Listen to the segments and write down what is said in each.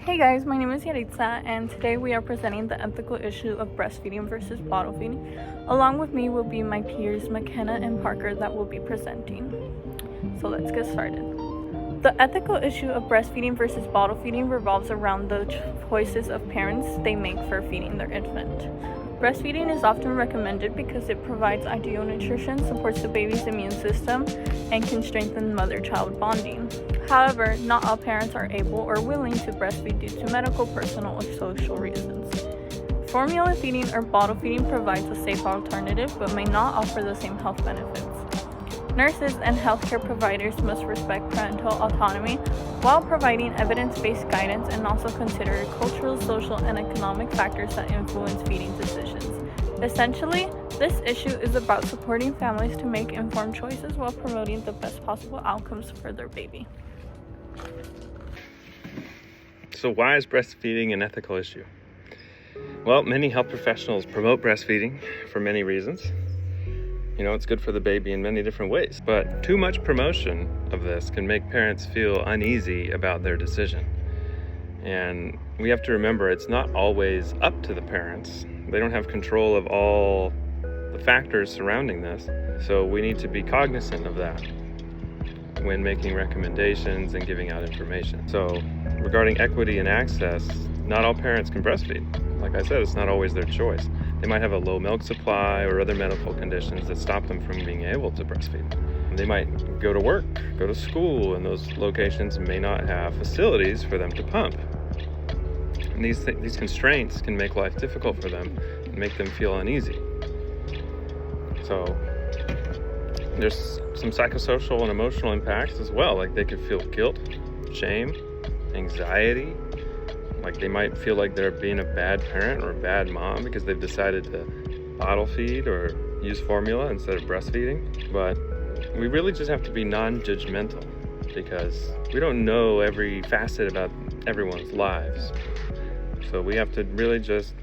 Hey guys, my name is Yaritza, and today we are presenting the ethical issue of breastfeeding versus bottle feeding. Along with me will be my peers McKenna and Parker that will be presenting. So let's get started. The ethical issue of breastfeeding versus bottle feeding revolves around the choices of parents they make for feeding their infant. Breastfeeding is often recommended because it provides ideal nutrition, supports the baby's immune system, and can strengthen mother-child bonding. However, not all parents are able or willing to breastfeed due to medical, personal, or social reasons. Formula feeding or bottle feeding provides a safe alternative but may not offer the same health benefits. Nurses and healthcare providers must respect parental autonomy while providing evidence-based guidance and also consider cultural, social, and economic factors that influence feeding decisions. Essentially, this issue is about supporting families to make informed choices while promoting the best possible outcomes for their baby. So why is breastfeeding an ethical issue? Well, many health professionals promote breastfeeding for many reasons. It's good for the baby in many different ways, but too much promotion of this can make parents feel uneasy about their decision. And we have to remember it's not always up to the parents. They don't have control of all the factors surrounding this, so we need to be cognizant of that when making recommendations and giving out information. So regarding equity and access, not all parents can breastfeed. Like I said, it's not always their choice. They might have a low milk supply or other medical conditions that stop them from being able to breastfeed. They might go to work, go to school, and those locations may not have facilities for them to pump. And these constraints can make life difficult for them and make them feel uneasy. So there's some psychosocial and emotional impacts as well. Like they could feel guilt, shame, anxiety. Like they might feel like they're being a bad parent or a bad mom because they've decided to bottle feed or use formula instead of breastfeeding. But we really just have to be non-judgmental because we don't know every facet about everyone's lives. So we have to really just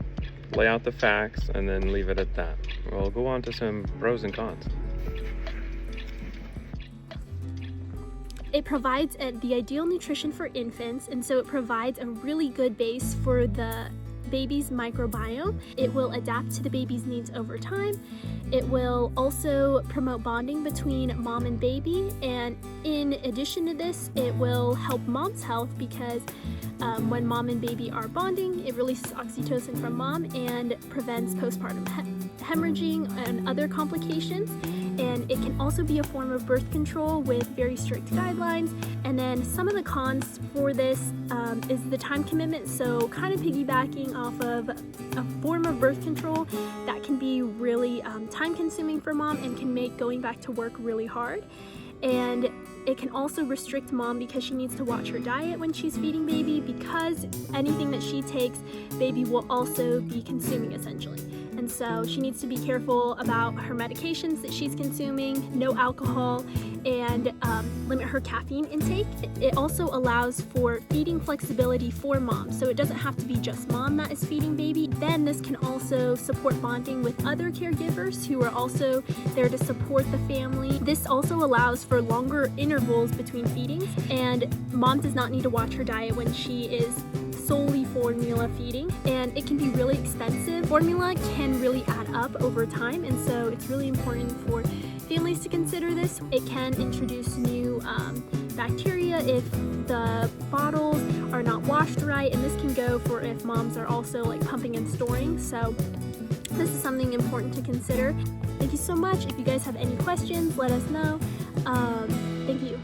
lay out the facts and then leave it at that. We'll go on to some pros and cons. It provides the ideal nutrition for infants, and so it provides a really good base for the baby's microbiome. It will adapt to the baby's needs over time. It will also promote bonding between mom and baby, and in addition to this, it will help mom's health because when mom and baby are bonding, it releases oxytocin from mom and prevents postpartum hemorrhaging and other complications. And it can also be a form of birth control with very strict guidelines. And then some of the cons for this is the time commitment. So kind of piggybacking off of a form of birth control that can be really time consuming for mom and can make going back to work really hard. And it can also restrict mom because she needs to watch her diet when she's feeding baby, because anything that she takes, baby will also be consuming essentially. And so she needs to be careful about her medications that she's consuming, no alcohol, and limit her caffeine intake. It also allows for feeding flexibility for mom, so it doesn't have to be just mom that is feeding baby. Then this can also support bonding with other caregivers who are also there to support the family. This also allows for longer intervals between feedings, and mom does not need to watch her diet when she is solely formula feeding, and it can be really expensive. Formula can really add up over time, and so it's really important for families to consider this. It can introduce new bacteria if the bottles are not washed right, and this can go for if moms are also like pumping and storing. So this is something important to consider. Thank you so much. If you guys have any questions, let us know. Thank you.